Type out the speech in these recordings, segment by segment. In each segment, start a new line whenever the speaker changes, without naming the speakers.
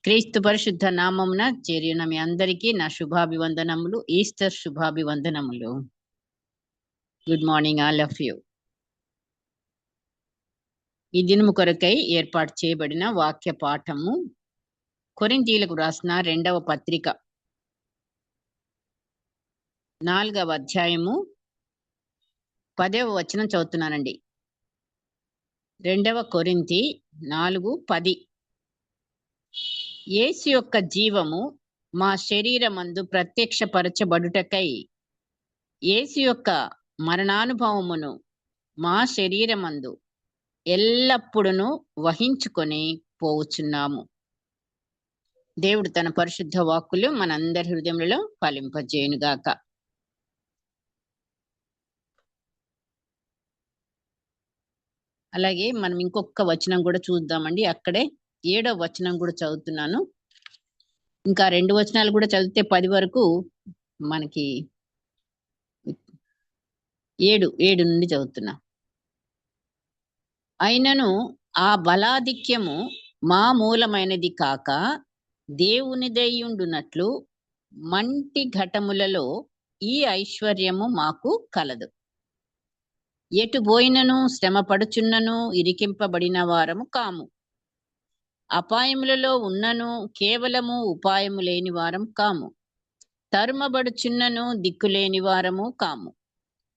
క్రీస్తు పరిశుద్ధ నామమున చేరిన మీ అందరికీ నా శుభాభివందనములు. ఈస్టర్ శుభాభివందనములు. Good morning all of you. ఈ దినము కొరకై ఏర్పాటు చేయబడిన వాక్య పాఠము కొరింథీయులకు రాసిన 2వ పత్రిక 4వ అధ్యాయము 10వ వచనం చదువుతున్నానండి. 2వ కొరింథీ 4:10. యేసు యొక్క జీవము మా శరీరమందు ప్రత్యక్షపరచబడుటకై యేసు యొక్క మరణానుభవమును మా శరీరమందు ఎల్లప్పుడూ వహించుకొని పోవుచున్నాము. దేవుడు తన పరిశుద్ధ వాక్కులు మనందరి హృదయములలో ఫలింపజేయునుగాక. అలాగే మనం ఇంకొక వచనం కూడా చూద్దామండి. అక్కడే 7వ వచనం కూడా చదువుతున్నాను. ఇంకా 2 వచనాలు కూడా చదివితే 10 వరకు మనకి 7 నుండి చదువుతున్నా. అయినను ఆ బలాధిక్యము మా మూలమైనది కాక దేవునిదైయుండునట్లు మంటి ఘటములలో ఈ ఐశ్వర్యము మాకు కలదు. ఎటు పోయినను శ్రమపడుచున్నను ఇరికింపబడిన వారము కాము. అపాయములలో ఉన్నను కేవలము ఉపాయము లేని వారం కాము. తరుమబడుచున్నను దిక్కులేని వారము కాము.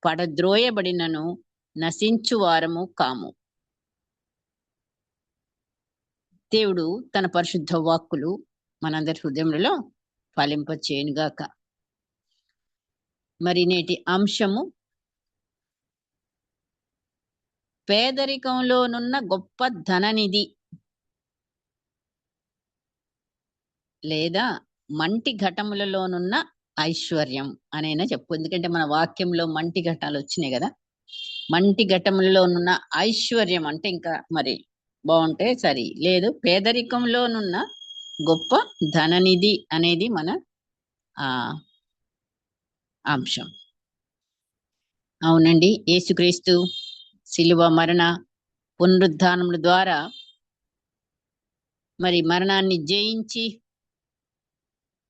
పడద్రోయబడినను నశించు వారము కాము. దేవుడు తన పరిశుద్ధ వాక్కులు మనందరి హృదయములలో ఫలింపచేయునుగాక. మరి నేటి అంశము పేదరికంలోనున్న గొప్ప ధననిధి లేదా మంటి ఘటములలోనున్న ఐశ్వర్యం అనైనా చెప్పు. ఎందుకంటే మన వాక్యంలో మంటి ఘటాలు వచ్చినాయి కదా. మంటి ఘటములలోనున్న ఐశ్వర్యం అంటే ఇంకా మరి బాగుంటే సరి. లేదు, పేదరికంలోనున్న గొప్ప ధననిధి అనేది మన అంశం. అవునండి, యేసుక్రీస్తు శిలువ మరణ పునరుద్ధానముల ద్వారా మరి మరణాన్ని జయించి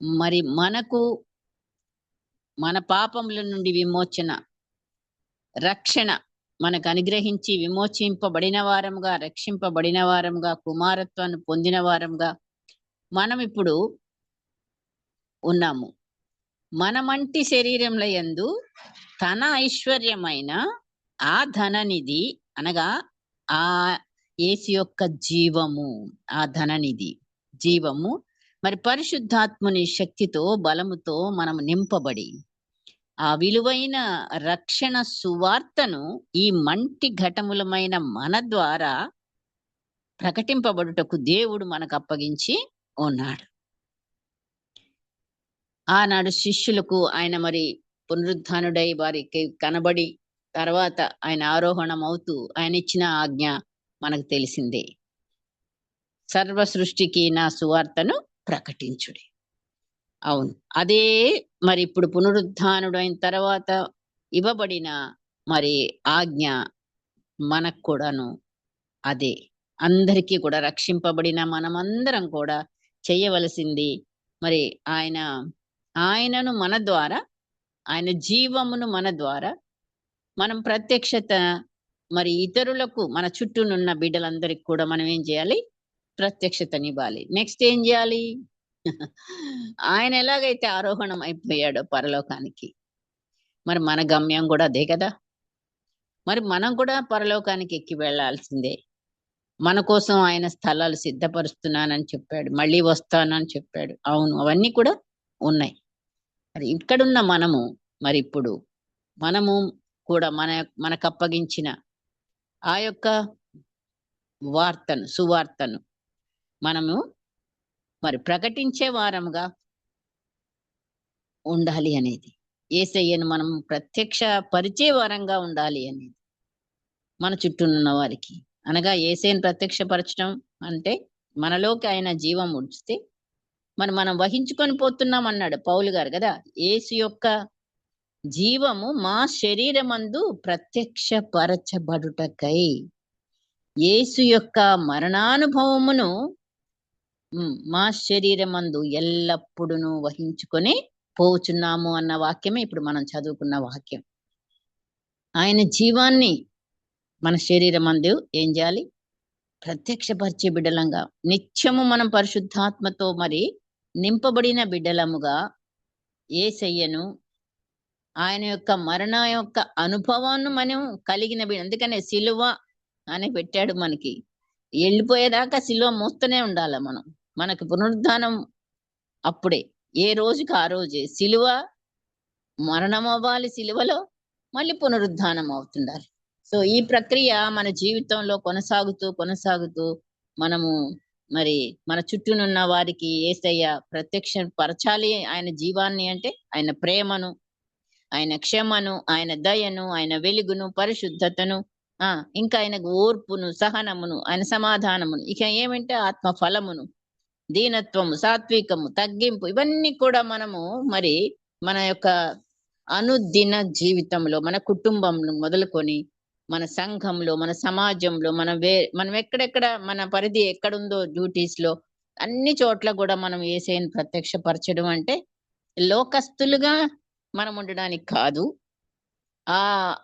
మరి మనకు మన పాపముల నుండి విమోచన రక్షణ మనకు అనుగ్రహించి విమోచింపబడిన వారముగా, రక్షింపబడిన వారముగా, కుమారత్వాన్ని పొందిన వారముగా మనం ఇప్పుడు ఉన్నాము. మనమంటి శరీరంలో యందు తన ఐశ్వర్యమైన ఆ ధననిధి అనగా ఆ యేసు యొక్క జీవము, ఆ ధననిధి జీవము మరి పరిశుద్ధాత్ముని శక్తితో బలముతో మనం నింపబడి ఆ విలువైన రక్షణ సువార్తను ఈ మంటి ఘటములమైన మన ద్వారా ప్రకటింపబడుటకు దేవుడు మనకు అప్పగించి ఉన్నాడు. ఆనాడు శిష్యులకు ఆయన మరి పునరుద్ధానుడై వారికి కనబడి తర్వాత ఆయన ఆరోహణం అవుతూ ఆయన ఇచ్చిన ఆజ్ఞ మనకు తెలిసిందే. సర్వ సృష్టికి నా సువార్తను ప్రకటించుడి. అవును, అదే మరి ఇప్పుడు పునరుద్ధానుడు అయిన తర్వాత ఇవ్వబడిన మరి ఆజ్ఞ మనకు కూడాను అదే. అందరికీ కూడా రక్షింపబడిన మనమందరం కూడా చేయవలసింది మరి ఆయనను మన ద్వారా, ఆయన జీవమును మన ద్వారా మనం ప్రత్యక్షత మరి ఇతరులకు, మన చుట్టూనున్న బిడ్డలందరికీ కూడా మనం ఏం చేయాలి? ప్రత్యక్షతనివ్వాలి. నెక్స్ట్ ఏం చేయాలి? ఆయన ఎలాగైతే ఆరోహణం అయిపోయాడో పరలోకానికి, మరి మన గమ్యం కూడా అదే కదా. మరి మనం కూడా పరలోకానికి ఎక్కి వెళ్లాల్సిందే. మన కోసం ఆయన స్థలాలు సిద్ధపరుస్తున్నానని చెప్పాడు, మళ్ళీ వస్తానని చెప్పాడు. అవును, అవన్నీ కూడా ఉన్నాయి. మరి ఇక్కడున్న మనము మరి ఇప్పుడు మనము కూడా మనకు అప్పగించిన ఆ యొక్క సువార్తను మనము మరి ప్రకటించే వారముగా ఉండాలి అనేది, యేసయ్యను మనం ప్రత్యక్ష పరిచే వారంగా ఉండాలి అనేది మన చుట్టూ ఉన్న వారికి. అనగా యేసయ్యను ప్రత్యక్షపరచడం అంటే మనలోకి ఆయన జీవం ఉడిస్తే మనం వహించుకొని పోతున్నాం అన్నాడు పౌలు గారు కదా. యేసు యొక్క జీవము మా శరీరమందు ప్రత్యక్షపరచబడుటకై యేసు యొక్క మరణానుభవమును మా శరీరమందు ఎల్లప్పుడూ వహించుకొని పోచున్నాము అన్న వాక్యమే ఇప్పుడు మనం చదువుకున్న వాక్యం. ఆయన జీవాన్ని మన శరీరమందు ఏం చేయాలి? ప్రత్యక్షపరిచే బిడ్డలంగా నిత్యము మనం పరిశుద్ధాత్మతో మరి నింపబడిన బిడ్డలముగా యేసయ్యను ఆయన యొక్క మరణ యొక్క అనుభవాన్ని మనం కలిగిన అందుకనే సిలువ అని పెట్టాడు. మనకి వెళ్ళిపోయేదాకా సిలువ మోస్తూనే ఉండాలి. మనకి పునరుద్ధానం అప్పుడే, ఏ రోజుకి ఆ రోజే సిలువ మరణం అవ్వాలి, సిలువలో మళ్ళీ పునరుద్ధానం అవుతుండాలి. సో ఈ ప్రక్రియ మన జీవితంలో కొనసాగుతూ మనము మరి మన చుట్టూనున్న వారికి యేసయ్య ప్రత్యక్ష పరచాలి ఆయన జీవాన్ని. అంటే ఆయన ప్రేమను, ఆయన క్షమను, ఆయన దయను, ఆయన వెలుగును, పరిశుద్ధతను, ఇంకా ఆయన ఓర్పును, సహనమును, ఆయన సమాధానమును, ఇక ఏమంటే ఆత్మ ఫలమును, దీనత్వము, సాత్వికము, తగ్గింపు, ఇవన్నీ కూడా మనము మరి మన యొక్క అనుదిన జీవితంలో మన కుటుంబంలో మొదలుకొని మన సంఘంలో, మన సమాజంలో, మనం ఎక్కడెక్కడ మన పరిధి ఎక్కడుందో డ్యూటీస్ లో అన్ని చోట్ల కూడా మనం యేసయ్యను ప్రత్యక్షపరచడం అంటే లోకస్తులుగా మనం ఉండడానికి కాదు.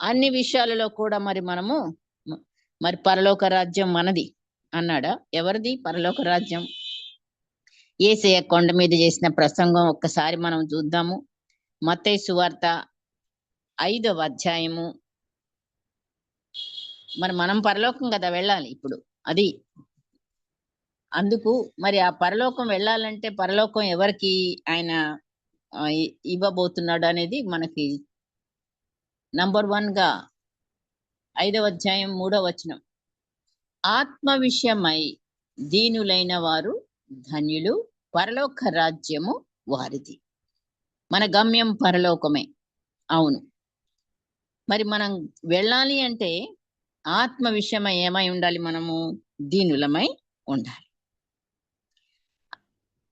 అన్ని విషయాలలో కూడా మనము మరి పరలోక రాజ్యం మనది అన్నాడా? ఎవరిది పరలోక రాజ్యం? యేసయ్య కొండ మీద చేసిన ప్రసంగం ఒక్కసారి మనం చూద్దాము. మత్తయి సువార్త 5వ అధ్యాయము. మనం పరలోకం కదా వెళ్ళాలి ఇప్పుడు. అది అందుకు మరి ఆ పరలోకం వెళ్ళాలంటే పరలోకం ఎవరికి ఆయన ఇవ్వబోతున్నాడు అనేది మనకి నంబర్ 1 గా 5వ అధ్యాయం 3వ వచనం. ఆత్మ విషయమై దీనులైన వారు ధన్యులు, పరలోక రాజ్యము వారిది. మన గమ్యం పరలోకమే. అవును, మరి మనం వెళ్ళాలి అంటే ఆత్మ విషయమై ఏమై ఉండాలి? మనము దీనులమై ఉండాలి.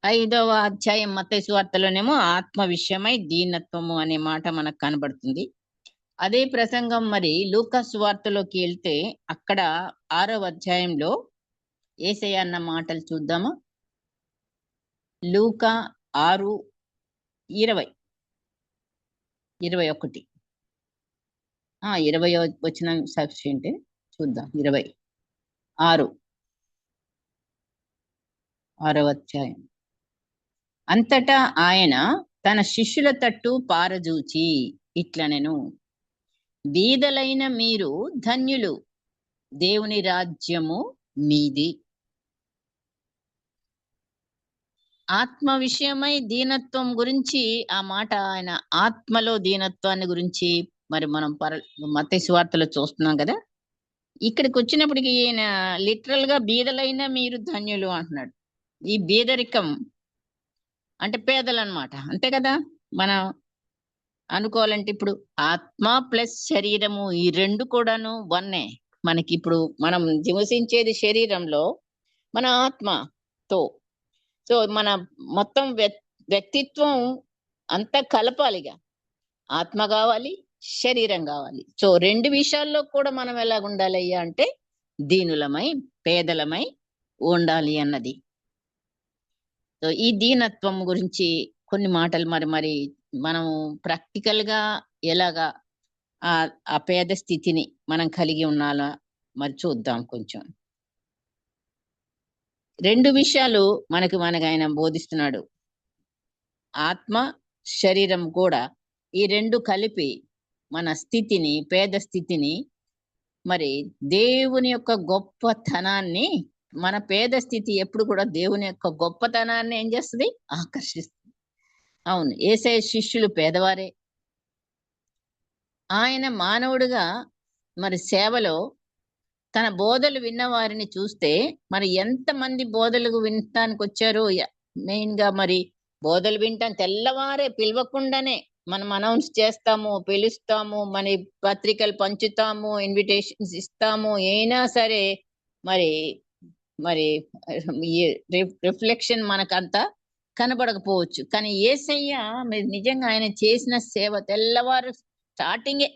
5వ అధ్యాయం మత్తయి సువార్తలోనేమో ఆత్మ విషయమై దీనత్వము అనే మాట మనకు కనబడుతుంది. అదే ప్రసంగం మరి లూకా సువార్తలోకి వెళ్తే అక్కడ 6వ అధ్యాయంలో యేసయ్య అన్న మాటలు చూద్దామా? లూకా 6:20, 21. 20 వచ్చిన సఫిషియంట్. చూద్దాం. 6వ అధ్యాయం. అంతటా ఆయన తన శిష్యుల తట్టు పారజూచి ఇట్లనెను, బీదలైన మీరు ధన్యులు, దేవుని రాజ్యము మీది. ఆత్మ విషయమై దీనత్వం గురించి ఆ మాట, ఆయన ఆత్మలో దీనత్వాన్ని గురించి మరి మనం మత్తయి సువార్తలో చూస్తున్నాం కదా. ఇక్కడికి వచ్చినప్పటికి ఈయన లిటరల్ గా బీదలైన మీరు ధన్యులు అంటున్నాడు. ఈ బీదరికం అంటే పేదలు అన్నమాట, అంతే కదా. మనం అనుకోవాలంటే ఇప్పుడు ఆత్మ ప్లస్ శరీరము ఈ రెండు కూడాను వన్నే. మనకి ఇప్పుడు మనం నివసించేది శరీరంలో మన ఆత్మతో. సో మన మొత్తం వ్యక్తిత్వం అంతా కలపాలిగా. ఆత్మ కావాలి, శరీరం కావాలి. సో రెండు విషయాల్లో కూడా మనం ఎలా ఉండాలయ్యా అంటే దీనులమై, పేదలమై ఉండాలి అన్నది. సో ఈ దీనత్వం గురించి కొన్ని మాటలు మరి మనం ప్రాక్టికల్ గా ఎలాగా ఆ పేద స్థితిని మనం కలిగి ఉండాలా మరి చూద్దాం. కొంచెం 2 విషయాలు మనకు ఆయన బోధిస్తున్నాడు. ఆత్మ, శరీరం కూడా ఈ 2 కలిపి మన స్థితిని, పేద స్థితిని, మరి దేవుని యొక్క గొప్పతనాన్ని, మన పేద స్థితి ఎప్పుడు కూడా దేవుని యొక్క గొప్పతనాన్ని ఏం చేస్తుంది? ఆకర్షిస్తుంది. అవును, యేసయ్య శిష్యులు పేదవారే. ఆయన మానవుడిగా మరి సేవలో తన బోధలు విన్న వారిని చూస్తే మరి ఎంతమంది బోధలకు వినటానికి వచ్చారు. మెయిన్ గా మరి బోధలు వింటాను తెల్లవారే పిలవకుండానే మనం అనౌన్స్ చేస్తాము, పిలుస్తాము, మన పత్రికలు పంచుతాము, ఇన్విటేషన్స్ ఇస్తాము. అయినా సరే మరి మరి రిఫ్లెక్షన్ మనకంతా కనబడకపోవచ్చు. కానీ యేసయ్య నిజంగా ఆయన చేసిన సేవ తెల్లవారు స్టార్టింగే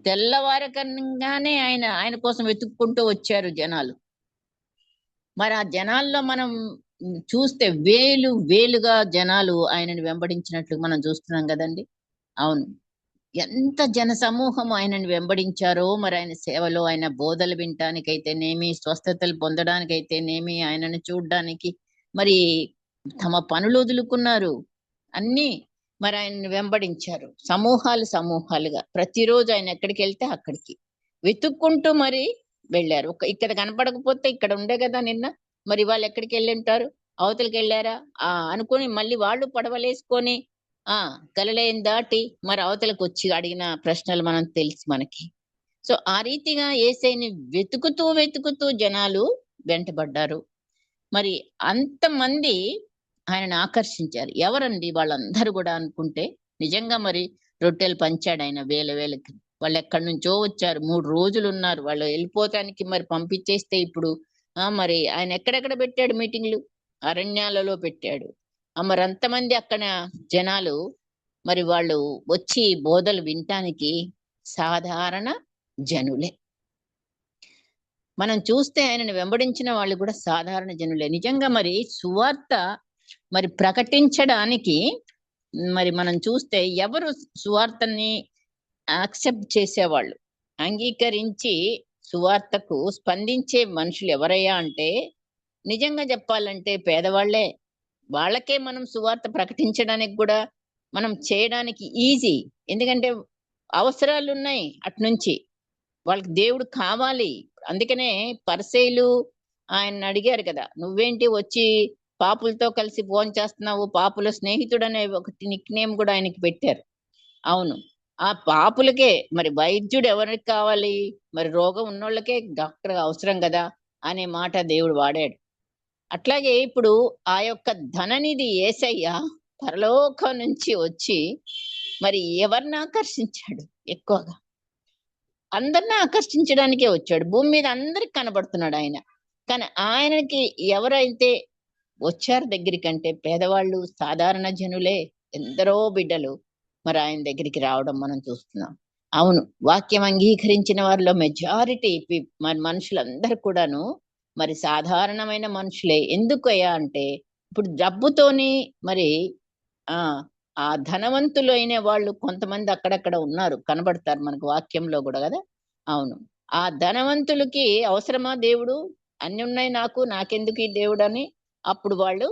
తెల్లవారకగానే ఆయన కోసం వెతుక్కుంటూ వచ్చారు జనాలు. మరి ఆ జనాల్లో మనం చూస్తే వేలు వేలుగా జనాలు ఆయనను వెంబడించినట్లు మనం చూస్తున్నాం కదండి. అవును. ఎంత జన సమూహం ఆయనను వెంబడించారో, మరి ఆయన సేవలో, ఆయన బోధలు వినటానికైతేనేమి, స్వస్థతలు పొందడానికైతేనేమి, ఆయనను చూడ్డానికి మరి తమ పనులు వదులుకున్నారు. అన్నీ మరి ఆయనను వెంబడించారు. సమూహాలు సమూహాలుగా. ప్రతిరోజు ఆయన ఎక్కడికెళ్తే అక్కడికి. వెతుక్కుంటూ మరి వెళ్ళారు. ఇక్కడ కనపడకపోతే ఇక్కడ ఉండే కదా నిన్న. మరి వాళ్ళు ఎక్కడికెళ్ళుంటారు? అవతలకెళ్ళారా? అనుకోని మళ్ళీ వాళ్ళు పడవలేసుకొని గలిలయను దాటి మరి అవతలకొచ్చి అడిగిన ప్రశ్నలు తెలుసు మనకి. సో, ఆ రీతిగా యేసయ్యని వెతుకుతూ, వెతుకుతూ జనాలు వెంటబడ్డారు. మరి అంతమంది ఆయనను ఆకర్షించారు. ఎవరండి వాళ్ళందరూ గూడా అనుకుంటే, నిజంగా మరి రొట్టెలు పంచాడాయన వేల వేలకి. వాళ్ళెక్కడి నుంచో వచ్చారు. 3 రోజులున్నారు. వాళ్ళు ఎళ్ళిపోటానికి మరి పంపించేస్తే ఇప్పుడు మరి ఆయన ఎక్కడెక్కడ పెట్టాడు మీటింగ్‌లు? అరణ్యాలలో పెట్టాడు. మరంతమంది అక్కడ జనాలు మరి వాళ్ళు వచ్చి బోధలు వినటానికి సాధారణ జనులే. మనం చూస్తే ఆయనను వెంబడించిన వాళ్ళు కూడా సాధారణ జనులే. నిజంగా మరి సువార్త మరి ప్రకటించడానికి మరి మనం చూస్తే ఎవరు సువార్తని యాక్సెప్ట్ చేసేవాళ్ళు, అంగీకరించి సువార్తకు స్పందించే మనుషులు ఎవరయ్యా అంటే, నిజంగా చెప్పాలంటే పేదవాళ్లే. వాళ్ళకే మనం సువార్త ప్రకటించడానికి కూడా మనం చేయడానికి ఈజీ. ఎందుకంటే అవసరాలు ఉన్నాయి అట్నుంచి. వాళ్ళకి దేవుడు కావాలి. అందుకనే పరిసయ్యులు ఆయన్ని అడిగారు కదా, నువ్వేంటి వచ్చి పాపులతో కలిసి భోంచేస్తున్నావు? పాపుల స్నేహితుడనే ఒకటి నిక్‌నేమ్ కూడా ఆయనకి పెట్టారు. అవును. ఆ పాపులకే మరి వైద్యుడు ఎవరికి కావాలి? మరి రోగం ఉన్నోళ్ళకే డాక్టర్ అవసరం గదా! అనే మాట దేవుడు వాడాడు. అట్లాగే ఇప్పుడు ఆ యొక్క ధననిధి యేసయ్య పరలోకం నుంచి వచ్చి మరి ఎవరిని ఆకర్షించాడు ఎక్కువగా? అందరిని ఆకర్షించడానికే వచ్చాడు. భూమి మీద అందరికి కనబడుతున్నాడు ఆయన. కానీ ఆయనకి ఎవరైతే వచ్చారు దగ్గరికంటే పేదవాళ్ళు, సాధారణ జనులే, ఎందరో బిడ్డలు మరి ఆయన దగ్గరికి రావడం మనం చూస్తున్నాం. అవును. వాక్యం అంగీకరించిన వారిలో మెజారిటీ మరి మనుషులందరూ కూడాను మరి సాధారణమైన మనుషులే. ఎందుకయ్యా అంటే ఇప్పుడు డబ్బుతోని మరి ఆ ఆ ధనవంతులైన వాళ్ళు కొంతమంది అక్కడక్కడ ఉన్నారు. కనబడతారు మనకు వాక్యంలో గూడా గదా! అవును. ఆ ధనవంతులకి అవసరమా దేవుడు? అన్ని ఉన్నాయి నాకు, నాకెందుకు ఈ దేవుడని అప్పుడు వాళ్ళు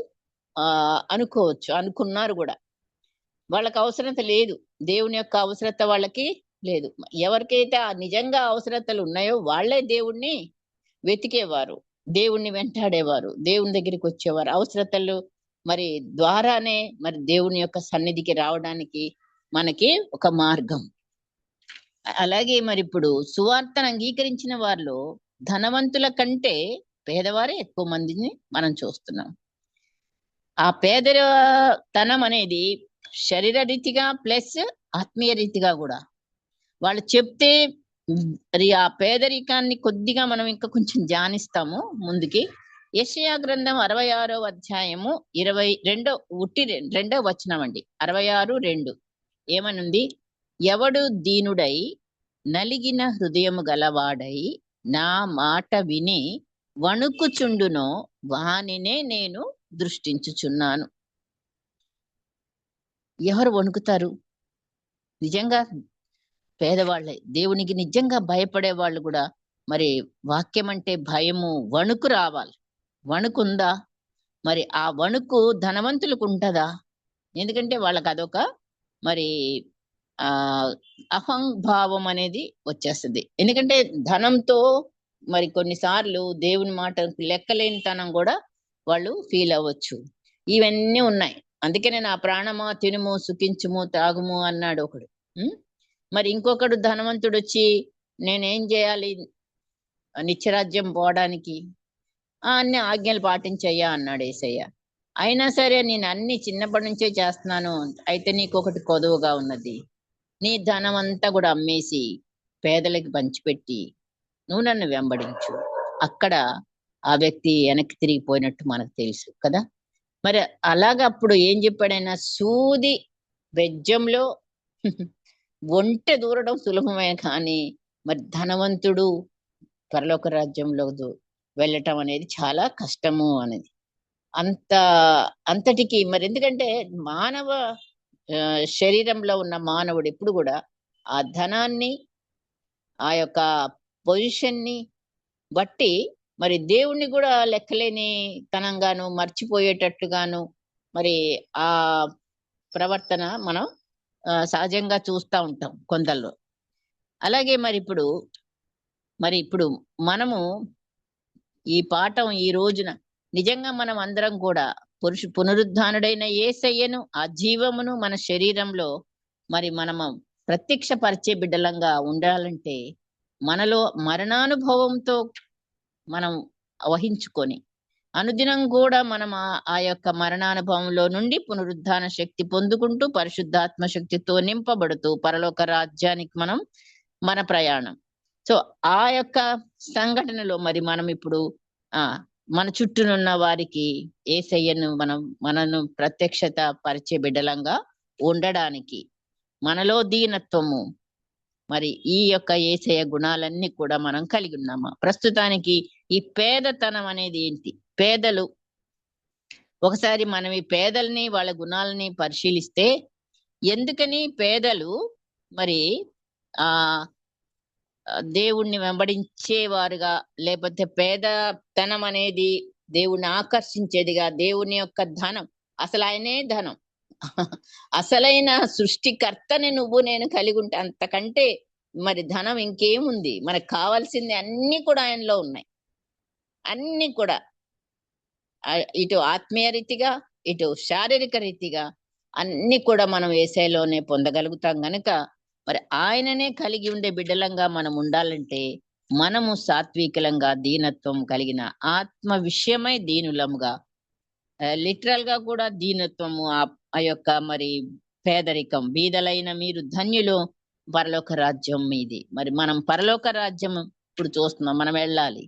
అనుకోవచ్చు. అనుకున్నారు గూడా. వాళ్ళకి అవసరత లేదు. దేవుని యొక్క అవసరత వాళ్ళకి లేదు. ఎవరికైతే నిజంగా అవసరతలు ఉన్నాయో వాళ్ళే దేవుణ్ణి వెతికేవారు. దేవుణ్ణి వెంటాడేవారు. దేవుని దగ్గరికొచ్చేవారు. అవసరతలు మరి ద్వారానే మరి దేవుని యొక్క సన్నిధికి రావడానికి మనకి ఒక మార్గం. అలాగే మరిప్పుడు సువార్తను అంగీకరించిన వారిలో ధనవంతుల కంటే పేదవారే ఎక్కువ మందిని మనం చూస్తున్నాం. ఆ పేదతనం అనేది శరీర రీతిగా ప్లస్ ఆత్మీయ రీతిగా కూడా. వాళ్ళు చెప్తే మరి ఆ పేదరికాన్ని కొద్దిగా మనం ఇంకా కొంచెం ధ్యానిస్తాము ముందుకి. యెషయా గ్రంథం 66వ అధ్యాయము 22వ వచనం అండి. 66:2 ఏమనుంది? ఎవడు దీనుడై నలిగిన హృదయము గలవాడై నా మాట విని వణుకుచుండునో వానినే నేను దృష్టించుచున్నాను. ఎవరు వణుకుతారు? నిజంగా పేదవాళ్ళే. దేవునికి నిజంగా భయపడే వాళ్ళు కూడా మరి వాక్యం అంటే భయము, వణుకు రావాలి. వణుకుందా? మరి ఆ వణుకు ధనవంతులకు ఉంటదా? ఎందుకంటే వాళ్ళకి అదొక మరి అహంభావం అనేది వచ్చేస్తుంది. ఎందుకంటే ధనంతో మరి కొన్నిసార్లు దేవుని మాట లెక్కలేనితనం కూడా వాళ్ళు ఫీల్ అవ్వచ్చు. ఇవన్నీ ఉన్నాయి. అందుకనే నా ప్రాణమా తినుము, సుఖించుము, తాగుము అన్నాడు ఒకడు. మరి ఇంకొకడు ధనవంతుడు వచ్చి నేనేం చేయాలి నిత్యరాజ్యం పోవడానికి? అన్ని ఆజ్ఞలు పాటించయ్యా అన్నాడు యేసయ్య. అయినా సరే నేను అన్ని చిన్నప్పటి నుంచే చేస్తున్నాను. అయితే నీకొకటి కొదువగా ఉన్నది. నీ ధనం అంతా కూడా అమ్మేసి పేదలకి పంచిపెట్టి నువ్వు నన్ను వెంబడించు. అక్కడ ఆ వ్యక్తి వెనక్కి తిరిగిపోయినట్టు మనకు తెలుసు కదా. మరి అలాగా అప్పుడు ఏం చెప్పాడైనా? సూది బెజ్జంలో ఒంటె దూరడం సులభమే కానీ మరి ధనవంతుడు పరలోక రాజ్యంలో వెళ్ళటం అనేది చాలా కష్టము అనేది. అంత అంతటికి మరి ఎందుకంటే మానవ శరీరంలో ఉన్న మానవుడు ఎప్పుడు కూడా ఆ ధనాన్ని, ఆ యొక్క పొజిషన్‌ని బట్టి మరి దేవుణ్ణి కూడా లెక్కలేని తనంగాను, మర్చిపోయేటట్టుగాను మరి ఆ ప్రవర్తన మనం సహజంగా చూస్తా ఉంటాం కొందరిలో. అలాగే మరి ఇప్పుడు మనము ఈ పాఠం ఈ రోజున నిజంగా మనం అందరం కూడా పునరుద్ధానుడైన యేసయ్యను ఆ జీవమును మన శరీరంలో మరి మనము ప్రత్యక్షపరిచే బిడ్డలంగా ఉండాలంటే మనలో మరణానుభవంతో మనం వహించుకొని అనుదినం కూడా మనం ఆ యొక్క మరణానుభవంలో నుండి పునరుద్ధాన శక్తి పొందుకుంటూ పరిశుద్ధాత్మ శక్తితో నింపబడుతూ పరలోక రాజ్యానికి మన ప్రయాణం. సో ఆ యొక్క సంఘటనలో మరి మనం ఇప్పుడు మన చుట్టూనున్న వారికి యేసయ్యను మనను ప్రత్యక్షత పరిచే బిడ్డలంగా ఉండడానికి మనలో దీనత్వము మరి ఈ యొక్క యేసయ్య గుణాలన్నీ కూడా మనం కలిగి ఉన్నామా? ప్రస్తుతానికి ఈ పేదతనం అనేది ఏంటి? పేదలు ఒకసారి మనం ఈ పేదల్ని వాళ్ళ గుణాలని పరిశీలిస్తే ఎందుకని పేదలు మరి ఆ దేవుణ్ణి వెంబడించేవారుగా, లేకపోతే పేదతనం అనేది దేవుణ్ణి ఆకర్షించేదిగా, దేవుని యొక్క ధనం అసలు ఆయనే ధనం అసలైన సృష్టికర్తని నువ్వు నేను కలిగి ఉంటే అంతకంటే మరి ధనం ఇంకేముంది? మనకు కావాల్సింది అన్ని కూడా ఆయనలో ఉన్నాయి. అన్ని కూడా ఇటు ఆత్మీయ రీతిగా, ఇటు శారీరక రీతిగా అన్ని కూడా మనం యేసయ్యలోనే పొందగలుగుతాం గనుక మరి ఆయననే కలిగి ఉండే బిడ్డలంగా మనం ఉండాలంటే మనము సాత్వికులంగా, దీనత్వం కలిగిన ఆత్మ విషయమై దీనులముగా, లిటరల్ గా కూడా దీనత్వము, ఆ యొక్క మరి పేదరికం, బీదలైన మీరు ధన్యులు, పరలోక రాజ్యం మీది. మరి మనం పరలోక రాజ్యం ఇప్పుడు చూస్తున్నాం, మనం వెళ్ళాలి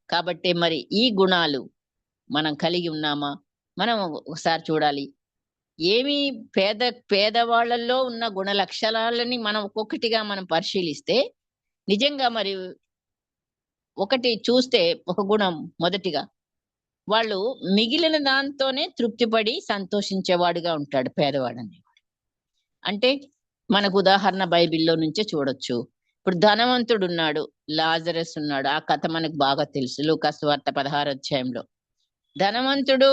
కాబట్టి మరి ఈ గుణాలు మనం కలిగి ఉన్నామా? మనం ఒకసారి చూడాలి. ఏమి పేదవాళ్ళల్లో ఉన్న గుణ లక్షణాలని మనం ఒక్కొక్కటిగా మనం పరిశీలిస్తే నిజంగా మరి ఒకటి చూస్తే ఒక గుణం మొదటిగా వాళ్ళు మిగిలిన దాంతోనే తృప్తిపడి సంతోషించేవాడుగా ఉంటాడు పేదవాడు అనేవాడు. అంటే మనకు ఉదాహరణ బైబిల్లో నుంచే చూడొచ్చు. ఇప్పుడు ధనవంతుడు ఉన్నాడు, లాజరస్ ఉన్నాడు. ఆ కథ మనకు బాగా తెలుసు లూకాసు వార్త 16వ అధ్యాయంలో. ధనవంతుడు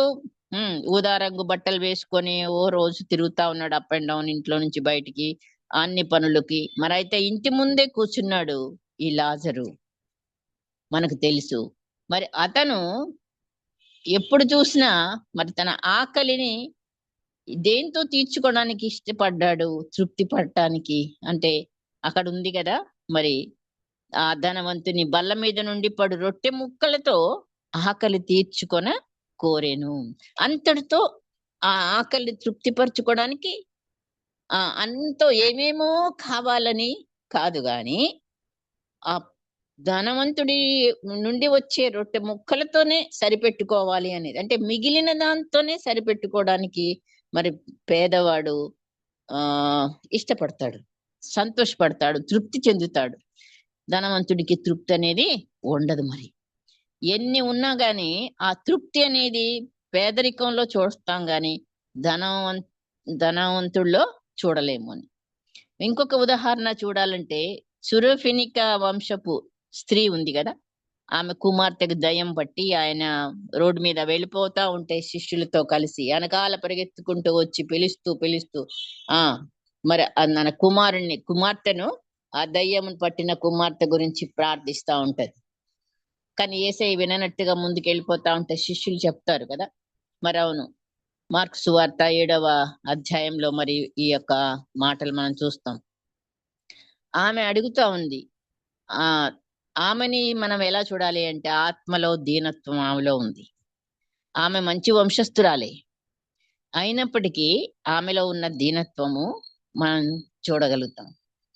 ఊదా రంగు బట్టలు వేసుకొని ఓ రోజు తిరుగుతా ఉన్నాడు అప్ అండ్ డౌన్, ఇంట్లో నుంచి బయటికి అన్ని పనులకి. మరైతే ఇంటి ముందే కూర్చున్నాడు ఈ లాజరు, మనకు తెలుసు. మరి అతను ఎప్పుడు చూసినా మరి తన ఆకలిని దేంతో తీర్చుకోవడానికి ఇష్టపడ్డాడు? తృప్తి పడటానికి. అంటే అక్కడ ఉంది కదా మరి ఆ ధనవంతుని బల్ల మీద నుండి పడు రొట్టె ముక్కలతో ఆకలి తీర్చుకొన కోరేను. అంతటితో ఆ ఆకలి తృప్తిపరచుకోవడానికి అంతో ఏమేమో కావాలని కాదు గాని ఆ ధనవంతుడి నుండి వచ్చే రొట్టె ముక్కలతోనే సరిపెట్టుకోవాలి అనేది. అంటే మిగిలిన దాంతోనే సరిపెట్టుకోవడానికి మరి పేదవాడు ఇష్టపడతాడు, సంతోషపడతాడు, తృప్తి చెందుతాడు. ధనవంతుడికి తృప్తి అనేది ఉండదు. మరి ఎన్ని ఉన్నా గాని ఆ తృప్తి అనేది పేదరికంలో చూస్తాం గాని ధనవంతుల్లో చూడలేము అని. ఇంకొక ఉదాహరణ చూడాలంటే సురఫినిక వంశపు స్త్రీ ఉంది కదా, ఆమె కుమార్తెకు దయ్యం పట్టి ఆయన రోడ్డు మీద వెళ్ళిపోతా ఉంటే శిష్యులతో కలిసి వెనకాల పరిగెత్తుకుంటూ వచ్చి పిలుస్తూ మరి మన కుమార్తెను ఆ దయ్యమును పట్టిన కుమార్తె గురించి ప్రార్థిస్తా ఉంటది. కానీ యేసయ్య విననట్టుగా ముందుకు వెళ్ళిపోతా ఉంటే శిష్యులు చెప్తారు కదా. మరి అవును, మార్కు సువార్త 7వ అధ్యాయంలో మరి ఈ యొక్క మాటలు మనం చూస్తాం. ఆమె అడుగుతా ఉంది. ఆమెని మనం ఎలా చూడాలి అంటే ఆత్మలో దీనత్వం ఆమెలో ఉంది. ఆమె మంచి వంశస్థురాలే అయినప్పటికీ ఆమెలో ఉన్న దీనత్వము మనం చూడగలుగుతాం.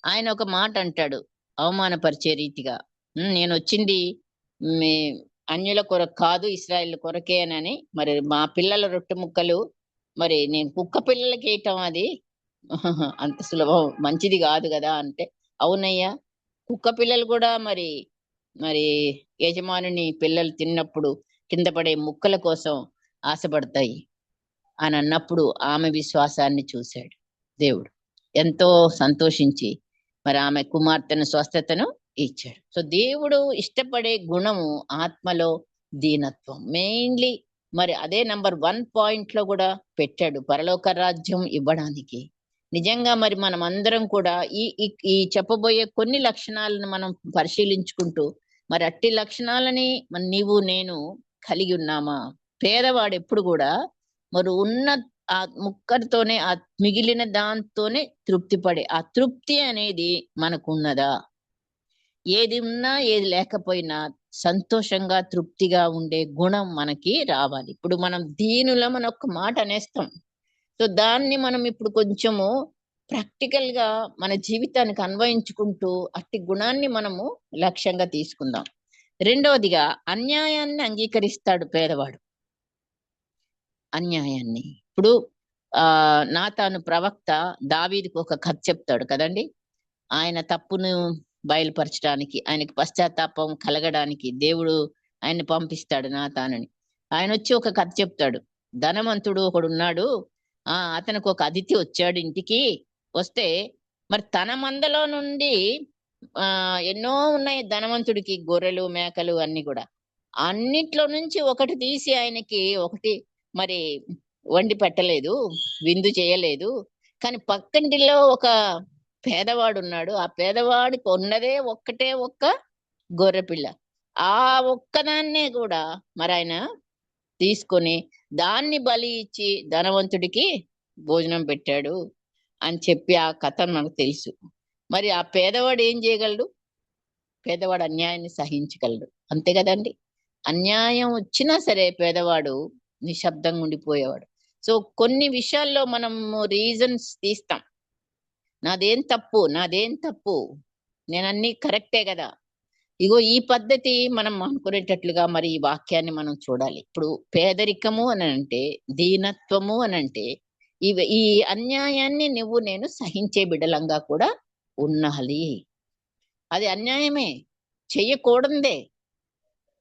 ఆయన ఒక మాట అంటాడు అవమానపరిచే రీతిగా, నేను వచ్చింది అన్యుల కొరకు కాదు, ఇశ్రాయేల్ కొరకే అని. మరి మా పిల్లల రొట్టె ముక్కలు మరి నేను కుక్క పిల్లలకి వేయటం అది అంత సులభం మంచిది కాదు కదా అంటే, అవునయ్యా, కుక్క పిల్లలు కూడా మరి మరి యజమానుని పిల్లలు తిన్నప్పుడు కింద పడే ముక్కల కోసం ఆశపడతాయి అని అన్నప్పుడు ఆమె విశ్వాసాన్ని చూశాడు దేవుడు. ఎంతో సంతోషించి మరి ఆమె కుమార్తెను స్వస్థతను ఇచ్చాడు. సో దేవుడు ఇష్టపడే గుణము ఆత్మలో దీనత్వం. మెయిన్లీ మరి అదే నంబర్ 1 పాయింట్ లో కూడా పెట్టాడు, పరలోక రాజ్యం ఇవ్వడానికి. నిజంగా మరి మనం అందరం కూడా ఈ ఈ ఈ చెప్పబోయే కొన్ని లక్షణాలను మనం పరిశీలించుకుంటూ మరి అట్టి లక్షణాలని మరి నీవు నేను కలిగి ఉన్నామా? పేదవాడు ఎప్పుడు కూడా మరి ఉన్న ఆ ముక్కతోనే, ఆ మిగిలిన దాంతోనే తృప్తి పడే ఆ తృప్తి అనేది మనకున్నదా? ఏది ఉన్నా ఏది లేకపోయినా సంతోషంగా తృప్తిగా ఉండే గుణం మనకి రావాలి. ఇప్పుడు మనం దీనులం అని ఒక్క మాట అనేస్తాం. సో దాన్ని మనం ఇప్పుడు కొంచెము ప్రాక్టికల్ గా మన జీవితానికి అన్వయించుకుంటూ అట్టి గుణాన్ని మనము లక్ష్యంగా తీసుకుందాం. రెండవదిగా అన్యాయాన్ని అంగీకరిస్తాడు పేదవాడు. అన్యాయాన్ని ఇప్పుడు నాతాను ప్రవక్త దావీదుకు ఒక కథ చెప్తాడు కదండి. ఆయన తప్పును బయలుపరచడానికి, ఆయనకి పశ్చాత్తాపం కలగడానికి దేవుడు ఆయన్ని పంపిస్తాడు నాతానుని. ఆయన వచ్చి ఒక కథ చెప్తాడు. ధనవంతుడు ఒకడున్నాడు, అతనికి ఒక అతిథి వచ్చాడు ఇంటికి. వస్తే మరి తన మందలో నుండి ఎన్నో ఉన్నాయి ధనవంతుడికి, గొర్రెలు మేకలు అన్ని కూడా. అన్నిట్లో నుంచి ఒకటి తీసి ఆయనకి ఒకటి మరి వండి పెట్టలేదు, విందు చేయలేదు. కానీ పక్కింటిలో ఒక పేదవాడు ఉన్నాడు. ఆ పేదవాడికి ఉన్నదే ఒక్కటే ఒక్క గొర్రెపిల్ల. ఆ ఒక్కదాన్నే కూడా మరి ఆయన తీసుకొని దాన్ని బలి ఇచ్చి ధనవంతుడికి భోజనం పెట్టాడు అని చెప్పి ఆ కథ మనకు తెలుసు. మరి ఆ పేదవాడు ఏం చేయగలడు? పేదవాడు అన్యాయాన్ని సహించగలడు, అంతే కదండి. అన్యాయం వచ్చినా సరే పేదవాడు నిశ్శబ్దంగా ఉండిపోయేవాడు. సో కొన్ని విషయాల్లో మనం రీజన్స్ తీస్తాం. నాదేం తప్పు, నేను అన్ని కరెక్టే కదా. ఇగో ఈ పద్ధతి మనం అనుకునేటట్లుగా మరి ఈ వాక్యాన్ని మనం చూడాలి. ఇప్పుడు పేదరికము అని అంటే, దీనత్వము అని అంటే ఈ అన్యాయాన్ని నువ్వు నేను సహించే బిడలంగా కూడా ఉండాలి. అది అన్యాయమే, చెయ్యకూడదే,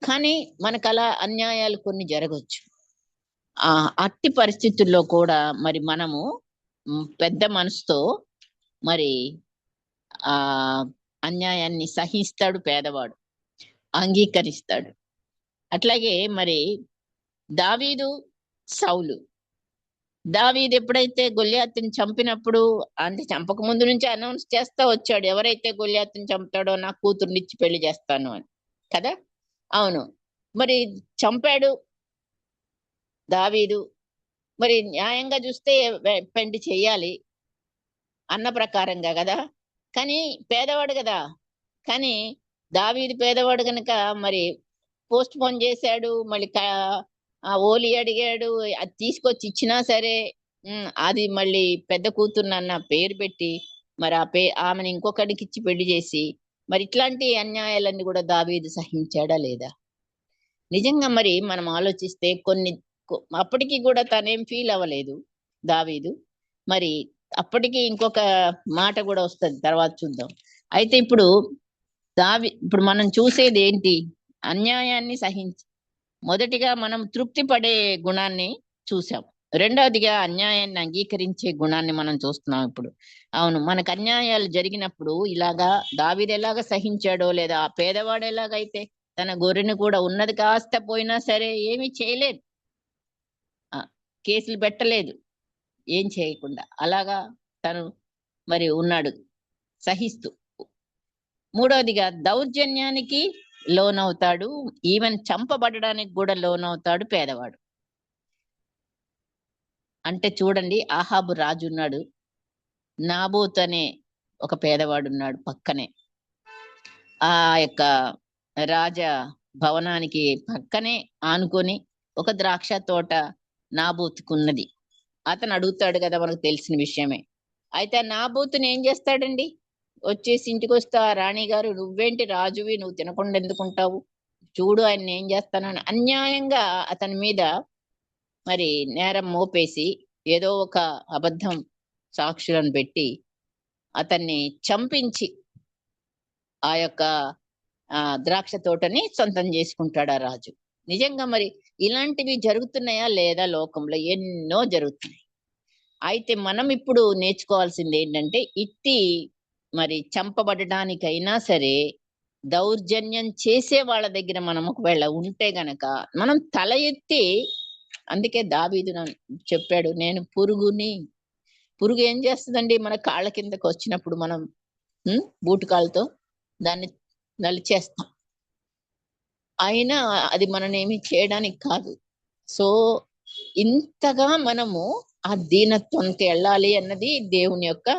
కానీ మనకు అలా అన్యాయాలు కొన్ని జరగవచ్చు. అట్టి పరిస్థితుల్లో కూడా మరి మనము పెద్ద మనసుతో మరి ఆ అన్యాయాన్ని సహిస్తాడు పేదవాడు, అంగీకరిస్తాడు. అట్లాగే మరి దావీదు, సౌలు. దావీదు ఎప్పుడైతే గొల్యాతుని చంపినప్పుడు, అంటే చంపక ముందు నుంచి అనౌన్స్ చేస్తా వచ్చాడు, ఎవరైతే గొల్యాతుని చంపుతాడో నా కూతుర్నిచ్చి పెళ్లి చేస్తాను అని కదా. అవును, మరి చంపాడు దావీదు. మరి న్యాయంగా చూస్తే పెండి చెయ్యాలి అన్న ప్రకారంగా కదా. కానీ పేదవాడు కదా. కానీ దావీదు పేదవాడు కనుక మరి పోస్ట్ పోన్ చేశాడు. మళ్ళీ ఓలి అడిగాడు, అది తీసుకొచ్చి ఇచ్చినా సరే అది మళ్ళీ పెద్ద కూతుర్నన్న పేరు పెట్టి మరి ఆమెను ఇంకొకరికి ఇచ్చి పెళ్లి చేసి, మరి ఇట్లాంటి అన్యాయాలన్నీ కూడా దావీదు సహించాడా లేదా? నిజంగా మరి మనం ఆలోచిస్తే కొన్ని అప్పటికి కూడా తనేం ఫీల్ అవ్వలేదు దావీదు. మరి అప్పటికి ఇంకొక మాట కూడా వస్తుంది, తర్వాత చూద్దాం. అయితే ఇప్పుడు ఇప్పుడు మనం చూసేది ఏంటి? అన్యాయాన్ని సహించి, మొదటిగా మనం తృప్తి పడే గుణాన్ని చూసాం. రెండవదిగా అన్యాయాన్ని అంగీకరించే గుణాన్ని మనం చూస్తున్నాం ఇప్పుడు. అవును, మనకు అన్యాయాలు జరిగినప్పుడు ఇలాగా దావీదు ఎలాగ సహించాడో, లేదా ఆ పేదవాడు ఎలాగైతే తన గొర్రెను కూడా ఉన్నది కాస్త పోయినా సరే ఏమీ చేయలేదు, కేసులు పెట్టలేదు, ఏం చేయకుండా అలాగా తను మరి ఉన్నాడు సహిస్తూ. మూడవదిగా దౌర్జన్యానికి లోనవుతాడు, ఈవెన్ చంపబడడానికి కూడా లోనవుతాడు పేదవాడు. అంటే చూడండి, ఆహాబు రాజు ఉన్నాడు, నాబోత్ అనే ఒక పేదవాడు ఉన్నాడు పక్కనే. ఆ యొక్క రాజ భవనానికి పక్కనే ఆనుకొని ఒక ద్రాక్ష తోట నాబోతుకున్నది. అతను అడుగుతాడు కదా, మనకు తెలిసిన విషయమే. అయితే నాబోతుని ఏం చేస్తాడండి? వచ్చేసి ఇంటికి వస్తా, రాణి గారు నువ్వేంటి రాజువి, నువ్వు తినకుండా ఎందుకుంటావు, చూడు ఆయన ఏం చేస్తానని అన్యాయంగా అతని మీద మరి నేరం మోపేసి ఏదో ఒక అబద్ధం సాక్షులను పెట్టి అతన్ని చంపించి ఆ యొక్క ద్రాక్ష తోటని సొంతం చేసుకుంటాడు ఆ రాజు. నిజంగా మరి ఇలాంటివి జరుగుతున్నాయా లేదా? లోకంలో ఎన్నో జరుగుతున్నాయి. అయితే మనం ఇప్పుడు నేర్చుకోవాల్సింది ఏంటంటే, ఇట్టి మరి చంపబడడానికైనా సరే దౌర్జన్యం చేసే వాళ్ళ దగ్గర మనం ఒకవేళ ఉంటే గనక మనం తల ఎత్తి, అందుకే దావీదు చెప్పాడు, నేను పురుగుని. పురుగు ఏం చేస్తుందండి? మన కాళ్ళ కిందకి వచ్చినప్పుడు మనం బూటకాలతో దాన్ని నలిచేస్తాం, అయినా అది మననేమి చేయడానికి కాదు. సో ఇంతగా మనము ఆ దీనత్వంకి వెళ్ళాలి అన్నది దేవుని యొక్క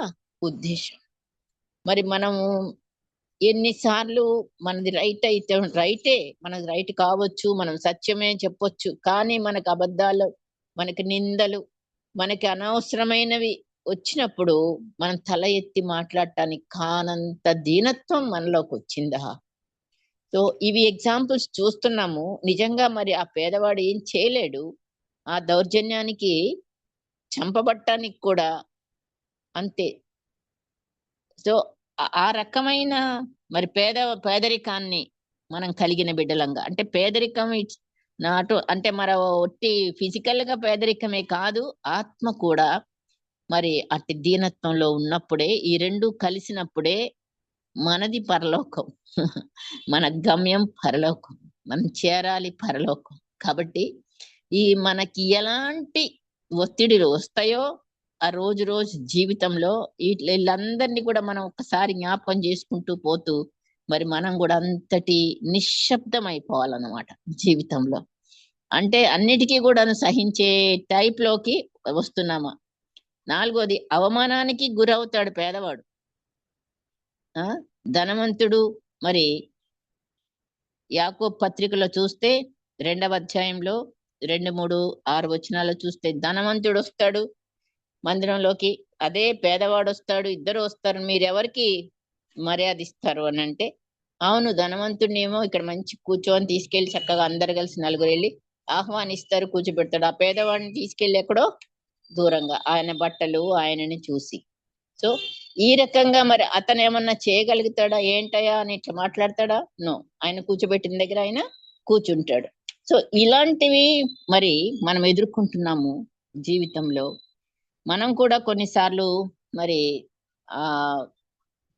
ఉద్దేశం. మరి మనము ఎన్నిసార్లు మనది రైట్ అయితే రైటే, మనది రైట్ కావచ్చు, మనం సత్యమే చెప్పొచ్చు, కానీ మనకు అబద్ధాలు, మనకి నిందలు, మనకి అనవసరమైనవి వచ్చినప్పుడు మనం తల ఎత్తి మాట్లాడటానికి కానంత దీనత్వం మనలోకి వచ్చిందా? సో ఇవి ఎగ్జాంపుల్స్ చూస్తున్నాము. నిజంగా మరి ఆ పేదవాడు ఏం చేయలేడు, ఆ దౌర్జన్యానికి చంపబట్టానికి కూడా అంతే. సో ఆ రకమైన మరి పేదరికాన్ని మనం కలిగిన బిడ్డలంగా, అంటే పేదరికం నాటు అంటే మన ఒట్టి ఫిజికల్ గా పేదరికమే కాదు, ఆత్మ కూడా మరి అట్టి దీనత్వంలో ఉన్నప్పుడే, ఈ రెండు కలిసినప్పుడే మనది పరలోకం. మన గమ్యం పరలోకం, మనం చేరాలి పరలోకం. కాబట్టి ఈ మనకి ఎలాంటి ఒత్తిడిలు వస్తాయో ఆ రోజు రోజు జీవితంలో వీళ్ళందరినీ కూడా మనం ఒక్కసారి జ్ఞాపకం చేసుకుంటూ పోతూ మరి మనం కూడా అంతటి నిశ్శబ్దం అయిపోవాలన్నమాట జీవితంలో. అంటే అన్నిటికీ కూడా సహించే టైప్ లోకి వస్తున్నామా? నాలుగోది, అవమానానికి గురవుతాడు పేదవాడు. ధనవంతుడు మరి యాకోబు పత్రికలో చూస్తే 2వ అధ్యాయంలో 2, 3, 6 వచనాలు చూస్తే ధనవంతుడు వస్తాడు మందిరంలోకి, అదే పేదవాడు వస్తాడు, ఇద్దరు వస్తారు. మీరెవరికి మర్యాద ఇస్తారు అని అంటే, అవును ధనవంతుడినేమో ఇక్కడ మంచి కూర్చొని తీసుకెళ్లి చక్కగా అందరు కలిసి నలుగురు వెళ్ళి ఆహ్వానిస్తారు, కూర్చోబెడతాడు. ఆ పేదవాడిని తీసుకెళ్లి ఎక్కడో దూరంగా ఆయన బట్టలు ఆయనని చూసి. సో ఈ రకంగా మరి అతను ఏమన్నా చేయగలుగుతాడా? ఏంటయా అని ఇట్లా మాట్లాడతాడా? నో, ఆయన కూర్చోబెట్టిన దగ్గర ఆయన కూర్చుంటాడు. సో ఇలాంటివి మరి మనం ఎదుర్కొంటున్నాము జీవితంలో. మనం కూడా కొన్నిసార్లు మరి ఆ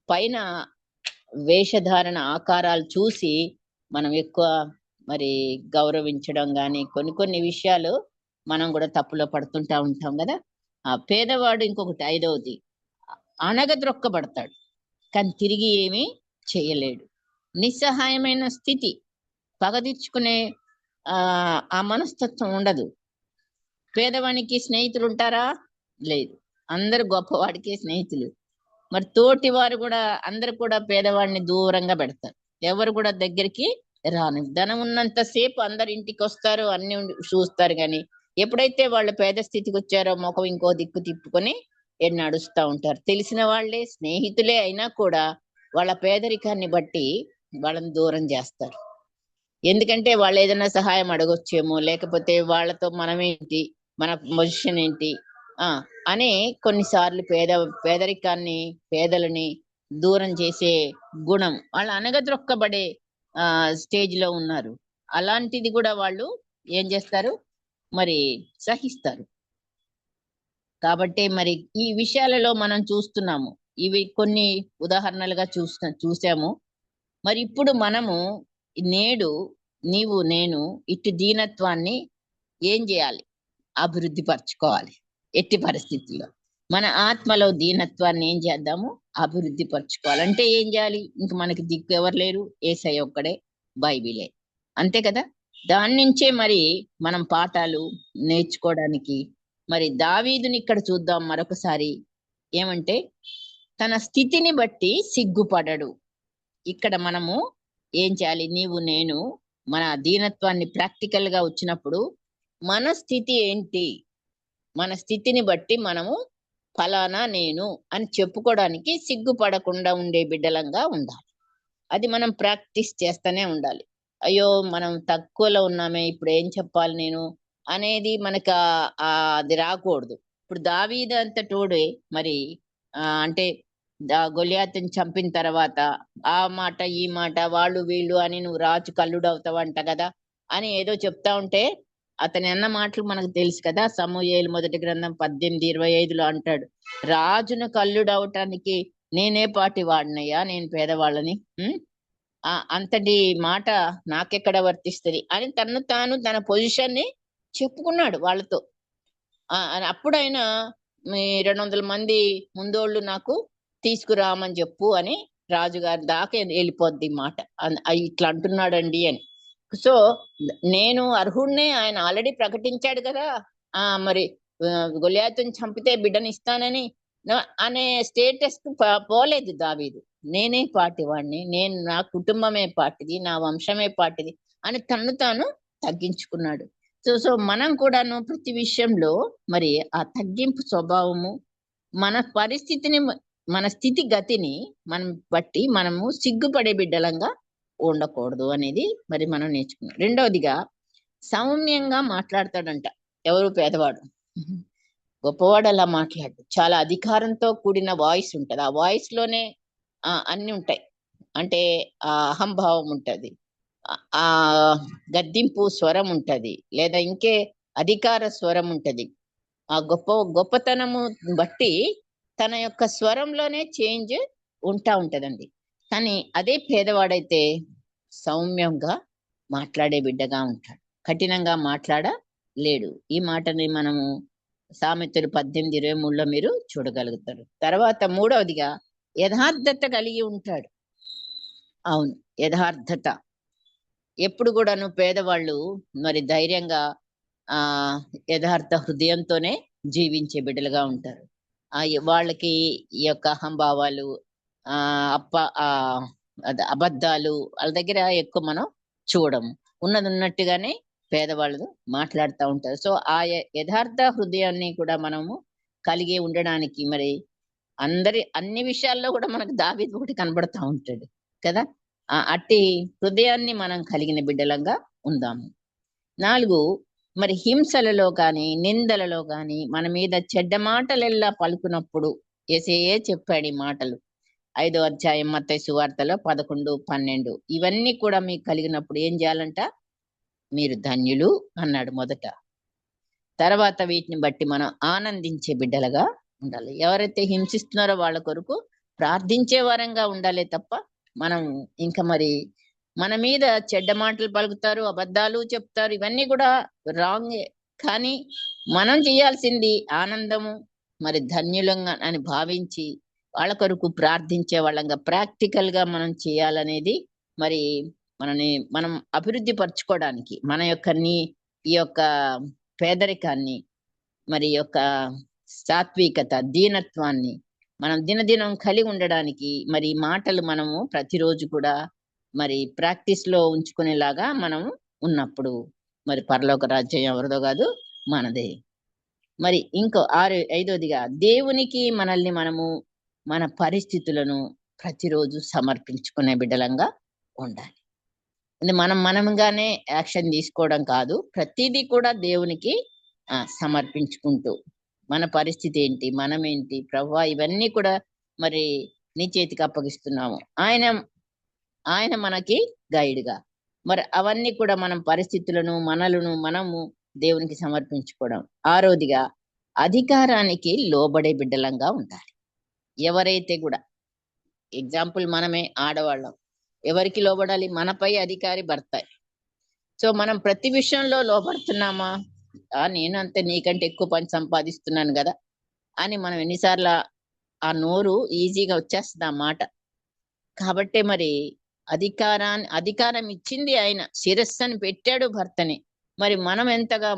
పైన వేషధారణ ఆకారాలు చూసి మనం ఎక్కువ మరి గౌరవించడం గాని కొన్ని విషయాలు మనం కూడా తప్పులో పడుతుంటా ఉంటాం కదా. ఆ పేదవాడు ఇంకొకటి, ఐదవది, అణగద్రొక్కబడతాడు కానీ తిరిగి ఏమీ చేయలేడు. నిస్సహాయమైన స్థితి, పగ తీర్చుకునే ఆ మనస్తత్వం ఉండదు. పేదవానికి స్నేహితులు ఉంటారా? లేదు, అందరు గొప్పవాడికి స్నేహితులు. మరి తోటి వారు కూడా అందరు కూడా పేదవాడిని దూరంగా పెడతారు, ఎవరు కూడా దగ్గరికి రాను. ధనం ఉన్నంత సేపు అందరు ఇంటికి వస్తారు, అన్ని చూస్తారు, కానీ ఎప్పుడైతే వాళ్ళు పేద స్థితికి వచ్చారో ముఖం ఇంకో దిక్కు తిప్పుకొని నడుస్తూ ఉంటారు. తెలిసిన వాళ్ళే, స్నేహితులే అయినా కూడా వాళ్ళ పేదరికాన్ని బట్టి వాళ్ళని దూరం చేస్తారు. ఎందుకంటే వాళ్ళు ఏదైనా సహాయం అడగొచ్చేమో, లేకపోతే వాళ్ళతో మనమేంటి, మన పొజిషన్ ఏంటి అని కొన్నిసార్లు పేదరికాన్ని, పేదలని దూరం చేసే గుణం, వాళ్ళు అనగద్రొక్కబడే స్టేజ్ లో ఉన్నారు. అలాంటిది కూడా వాళ్ళు ఏం చేస్తారు మరి సహిస్తారు. కాబట్టి మరి ఈ విషయాలలో మనం చూస్తున్నాము, ఇవి కొన్ని ఉదాహరణలుగా చూసాము. మరి ఇప్పుడు మనము నేడు నీవు నేను ఇటు దీనత్వాన్ని ఏం చేయాలి? అభివృద్ధి పరచుకోవాలి. ఎట్టి పరిస్థితుల్లో మన ఆత్మలో దీనత్వాన్ని ఏం చేద్దాము? అభివృద్ధి పరచుకోవాలంటే ఏం చేయాలి? ఇంక మనకి దిక్కు ఎవరు లేరు, యేసయ్య ఒక్కడే, బైబిలే, అంతే కదా. దాని నుంచే మరి మనం పాఠాలు నేర్చుకోవడానికి మరి దావీదుని ఇక్కడ చూద్దాం మరొకసారి. ఏమంటే తన స్థితిని బట్టి సిగ్గుపడడు. ఇక్కడ మనము ఏం చేయాలి? నీవు నేను మన దీనత్వాన్ని ప్రాక్టికల్ గా వచ్చినప్పుడు మన స్థితి ఏంటి, మన స్థితిని బట్టి మనము ఫలానా నేను అని చెప్పుకోవడానికి సిగ్గుపడకుండా ఉండే బిడ్డలంగా ఉండాలి. అది మనం ప్రాక్టీస్ చేస్తూనే ఉండాలి. అయ్యో మనం తక్కువలో ఉన్నామే, ఇప్పుడు ఏం చెప్పాలి నేను అనేది మనకు అది రాకూడదు. ఇప్పుడు దావీదు అంత తోడే మరి అంటే గొలియాతుని చంపిన తర్వాత ఆ మాట ఈ మాట వాళ్ళు వీళ్ళు అని నువ్వు రాజు కల్లుడవుతావంట కదా అని ఏదో చెప్తా ఉంటే అతని అన్న మాటలు మనకు తెలుసు కదా. సమూయేలు మొదటి గ్రంథం 18:25లో అంటాడు, రాజును కల్లుడవటానికి నేనే పాటి వాడినయ్యా, నేను పేదవాళ్ళని, అంతటి మాట నాకెక్కడ వర్తిస్తుంది అని తను తాను తన పొజిషన్ ని చెప్పుకున్నాడు వాళ్ళతో. అప్పుడు ఆయన 200 మంది ముందోళ్ళు నాకు తీసుకురామని చెప్పు అని రాజుగారి దాకా వెళ్ళిపోద్ది మాట. ఇట్లా అంటున్నాడండి అని. సో నేను అర్హుడినే, ఆయన ఆల్రెడీ ప్రకటించాడు కదా మరి గొలియాతుని చంపితే బిడ్డని ఇస్తానని అనే స్టేటస్ పోలేదు దావీదు. నేనే పాటివాడిని, నేను నా కుటుంబమే పాటిది, నా వంశమే పాటిది అని తను తాను తగ్గించుకున్నాడు. సో మనం కూడాను ప్రతి విషయంలో మరి ఆ తగ్గింపు స్వభావము, మన పరిస్థితిని, మన స్థితి గతిని మనం బట్టి మనము సిగ్గుపడే బిడ్డలంగా ఉండకూడదు అనేది మరి మనం నేర్చుకున్నాం. రెండవదిగా సౌమ్యంగా మాట్లాడతాడంట. ఎవరు? పేదవాడు. గొప్పవాడు అలా మాట్లాడు. చాలా అధికారంతో కూడిన వాయిస్ ఉంటది. ఆ వాయిస్ లోనే అన్ని ఉంటాయి. అంటే ఆ అహంభావం ఉంటది, ఆ గద్దింపు స్వరం ఉంటది, లేదా ఇంకే అధికార స్వరం ఉంటది. ఆ గొప్పతనము బట్టి తన యొక్క స్వరంలోనే చేంజ్ ఉంటదండి. కానీ అదే పేదవాడైతే సౌమ్యంగా మాట్లాడే బిడ్డగా ఉంటాడు, కఠినంగా మాట్లాడలేడు. ఈ మాటని మనము సామెతలు 18:23లో మీరు చూడగలుగుతారు. తర్వాత మూడవదిగా యథార్థత కలిగి ఉంటాడు. అవును, యథార్థత. ఎప్పుడు కూడాను పేదవాళ్ళు మరి ధైర్యంగా యథార్థ హృదయంతోనే జీవించే బిడ్డలుగా ఉంటారు. వాళ్ళకి ఈ యొక్క అహంభావాలు, అబద్ధాలు వాళ్ళ దగ్గర ఎక్కువ మనం చూడము. ఉన్నట్టుగానే పేదవాళ్ళు మాట్లాడుతూ ఉంటారు. సో ఆ యథార్థ హృదయాన్ని కూడా మనము కలిగి ఉండడానికి మరి అన్ని విషయాల్లో కూడా మనకు దావీదు ఒకటి కనబడతా ఉంటాడు కదా. అట్టి హృదయాన్ని మనం కలిగిన బిడ్డలంగా ఉందాము. 4, మరి హింసలలో కానీ నిందలలో కానీ మన మీద చెడ్డ మాటలెల్లా పలుకున్నప్పుడు, యేసయ్యే చెప్పాడు ఈ మాటలు 5వ అధ్యాయం మత్తయి సువార్తలో 11, 12. ఇవన్నీ కూడా మీకు కలిగినప్పుడు ఏం చేయాలంట? మీరు ధన్యులు అన్నాడు మొదట. తర్వాత వీటిని బట్టి మనం ఆనందించే బిడ్డలుగా ఉండాలి. ఎవరైతే హింసిస్తున్నారో వాళ్ళ కొరకు ప్రార్థించే వారంగా ఉండాలి తప్ప మనం ఇంకా మరి మన మీద చెడ్డ మాటలు పలుకుతారు, అబద్ధాలు చెప్తారు, ఇవన్నీ కూడా రాంగ్. కానీ మనం చేయాల్సింది ఆనందము, మరి ధన్యులంగా అని భావించి వాళ్ళ కొరకు ప్రార్థించే వాళ్ళంగా ప్రాక్టికల్ గా మనం చేయాలనేది మరి మనం అభివృద్ధి పరచుకోవడానికి మన యొక్క ఈ యొక్క పేదరికాన్ని, మరి యొక్క సాత్వికత, దీనత్వాన్ని మనం దినదినం కలిగి ఉండడానికి మరి మాటలు మనము ప్రతిరోజు కూడా మరి ప్రాక్టీస్ లో ఉంచుకునేలాగా మనం ఉన్నప్పుడు మరి పరలోక రాజ్యం ఎవరిదో కాదు, మనదే. మరి ఇంకో 5వదిగా దేవునికి మనల్ని మనము మన పరిస్థితులను ప్రతిరోజు సమర్పించుకునే బిడ్డలంగా ఉండాలి. మనముగానే యాక్షన్ తీసుకోవడం కాదు, ప్రతిదీ కూడా దేవునికి సమర్పించుకుంటూ మన పరిస్థితి ఏంటి, మనమేంటి ప్రభువా, ఇవన్నీ కూడా మరి నీ చేతికి అప్పగిస్తున్నాము. ఆయన మనకి గైడ్గా మరి అవన్నీ కూడా మనం పరిస్థితులను మనము దేవునికి సమర్పించుకోవడం. 6వదిగా అధికారానికి లోబడే బిడ్డలంగా ఉండాలి. ఎవరైతే కూడా ఎగ్జాంపుల్ మనమే ఆడవాళ్ళం, ఎవరికి లోబడాలి? మనపై అధికారి భర్త. సో మనం ప్రతి విషయంలో లోబడుతున్నామా? నేను అంతే, నీకంటే ఎక్కువ పని సంపాదిస్తున్నాను కదా అని మనం ఎన్నిసార్లు ఆ నోరు ఈజీగా వచ్చేస్తుంది ఆ మాట. కాబట్టే మరి అధికారం ఇచ్చింది ఆయన, శిరస్సుని పెట్టాడు భర్తని. మరి మనం ఎంతగా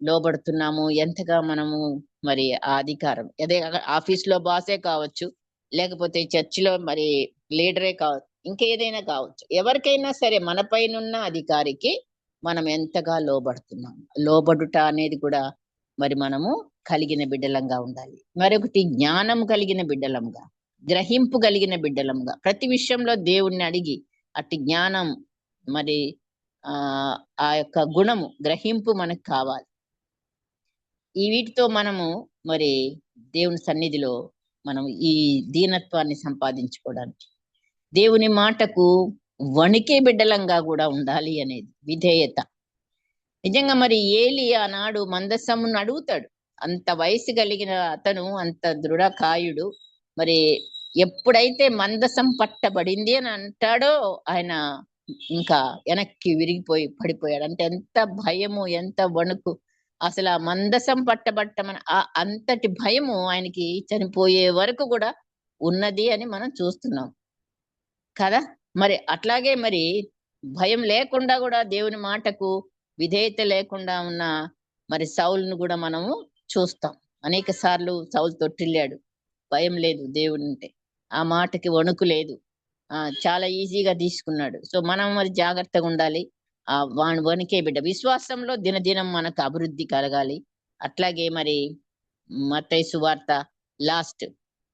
లోబడుతున్నాము, ఎంతగా మనము మరి ఆ అధికారం, అదే ఆఫీస్ లో బాసే కావచ్చు, లేకపోతే చర్చిలో మరి లీడరే కావచ్చు, ఇంకేదైనా కావచ్చు, ఎవరికైనా సరే మన పైన అధికారికి మనం ఎంతగా లోబడుతున్నాం. లోబడుట అనేది కూడా మరి మనము కలిగిన బిడ్డలంగా ఉండాలి. మరొకటి జ్ఞానం కలిగిన బిడ్డలంగా, గ్రహింపు కలిగిన బిడ్డలంగా, ప్రతి విషయంలో దేవుణ్ణి అడిగి అట్టి జ్ఞానం మరి ఆ యొక్క గుణము, గ్రహింపు మనకు కావాలి. ఈ వీటితో మనము మరి దేవుని సన్నిధిలో మనం ఈ దీనత్వాన్ని సంపాదించుకోవడానికి, దేవుని మాటకు వణికే బిడ్డలంగా కూడా ఉండాలి అనేది విధేయత. నిజంగా మరి ఏలి ఆనాడు మందసమును అడుగుతాడు. అంత వయసు కలిగిన అతను, అంత దృఢకాయుడు, మరి ఎప్పుడైతే మందసం పట్టబడింది అని అంటాడో ఆయన ఇంకా వెనక్కి విరిగిపోయి పడిపోయాడు. అంటే ఎంత భయము, ఎంత వణుకు. అసలు ఆ మందసం పట్టబట్టమని అంతటి భయము ఆయనకి చనిపోయే వరకు కూడా ఉన్నది అని మనం చూస్తున్నాం కదా. మరి అట్లాగే మరి భయం లేకుండా కూడా దేవుని మాటకు విధేయత లేకుండా ఉన్న మరి సౌలును కూడా మనము చూస్తాం. అనేక సార్లు సౌలు తొట్టిల్లాడు, భయం లేదు దేవుని అంటే, ఆ మాటకి వణుకు లేదు, చాలా ఈజీగా తీసుకున్నాడు. సో మనం మరి జాగ్రత్తగా ఉండాలి. వాని వణికే బిడ్డ విశ్వాసంలో దినదినం మనకు అభివృద్ధి కలగాలి. అట్లాగే మరి మత్తయి సువార్త లాస్ట్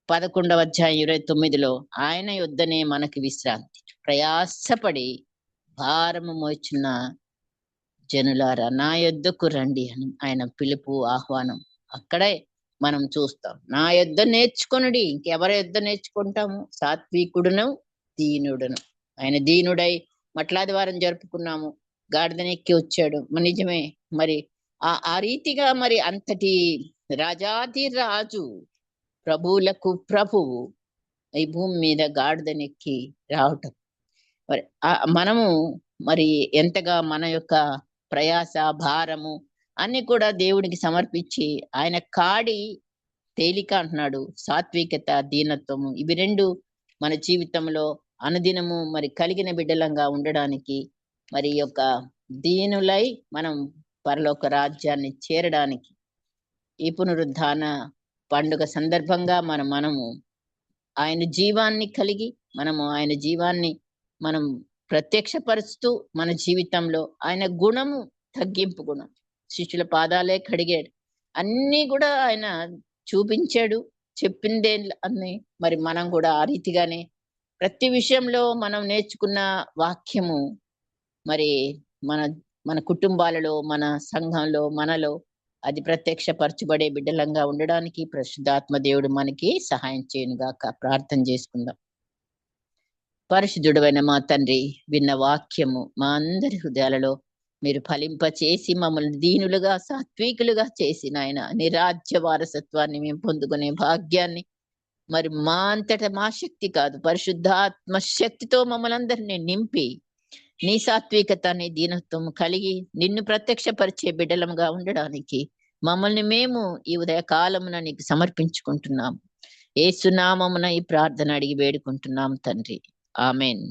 11వ అధ్యాయం 29లో ఆయన యొద్దనే మనకి విశ్రాంతి, ప్రయాసపడి భారము మోచున్న జనులారా నా యొద్దకు రండి అని ఆయన పిలుపు, ఆహ్వానం అక్కడే మనం చూస్తాం. నా యొద్ద నేర్చుకొనుడి. ఇంకెవరి యొద్ద నేర్చుకుంటాము? సాత్వికుడును దీనుడును. ఆయన దీనుడై మట్లాదివారం జరుపుకున్నాము, గాడిదనెక్కి వచ్చాడు. నిజమే. మరి ఆ రీతిగా మరి అంతటి రాజాది రాజు, ప్రభువులకు ప్రభువు ఈ భూమి మీద గాడిదనెక్కి రావటం, మరి మనము మరి ఎంతగా మన యొక్క ప్రయాస, భారము అన్ని కూడా దేవునికి సమర్పించి, ఆయన కాడి తేలిక అంటున్నాడు. సాత్వికత, దీనత్వము, ఇవి రెండు మన జీవితంలో అనుదినము మరి కలిగిన బిడ్డలంగా ఉండడానికి, మరి యొక్క దీనులై మనం పరలోక రాజ్యాన్ని చేరడానికి ఈ పునరుద్ధాన పండుగ సందర్భంగా మనము ఆయన జీవాన్ని కలిగి, మనము ఆయన జీవాన్ని మనం ప్రత్యక్షపరుస్తూ మన జీవితంలో ఆయన గుణము, తగ్గింపు గుణం, శిష్యుల పాదాలే కడిగాడు, అన్నీ కూడా ఆయన చూపించాడు, చెప్పిందే అన్ని. మరి మనం కూడా ఆ రీతిగానే ప్రతి విషయంలో మనం నేర్చుకున్న వాక్యము మరి మన మన కుటుంబాలలో, మన సంఘంలో, మనలో అది ప్రత్యక్షపరచబడే బిడ్డలంగా ఉండడానికి పరిశుద్ధాత్మ దేవుడు మనకి సహాయం చేయనుగాక. ప్రార్థన చేసుకుందాం. పరిశుద్ధుడైన మా తండ్రి, విన్న వాక్యము మా అందరి హృదయాలలో మీరు ఫలింప చేసి మమ్మల్ని దీనులుగా, సాత్వికులుగా చేసి నాయన నీ రాజ్య వారసత్వాన్ని మేము పొందుకునే భాగ్యాన్ని, మరి మా అంతటా మా శక్తి కాదు, పరిశుద్ధాత్మ శక్తితో మమ్మల్ని అందరినీ నింపి నీ సాత్వికత, నీ దీనత్వం కలిగి నిన్ను ప్రత్యక్షపరిచే బిడ్డలంగా ఉండడానికి మమ్మల్ని మేము ఈ ఉదయ కాలమున నీకు సమర్పించుకుంటున్నాం. యేసు నామమున ఈ ప్రార్థన అడిగి వేడుకుంటున్నాం తండ్రి. ఆమెన్.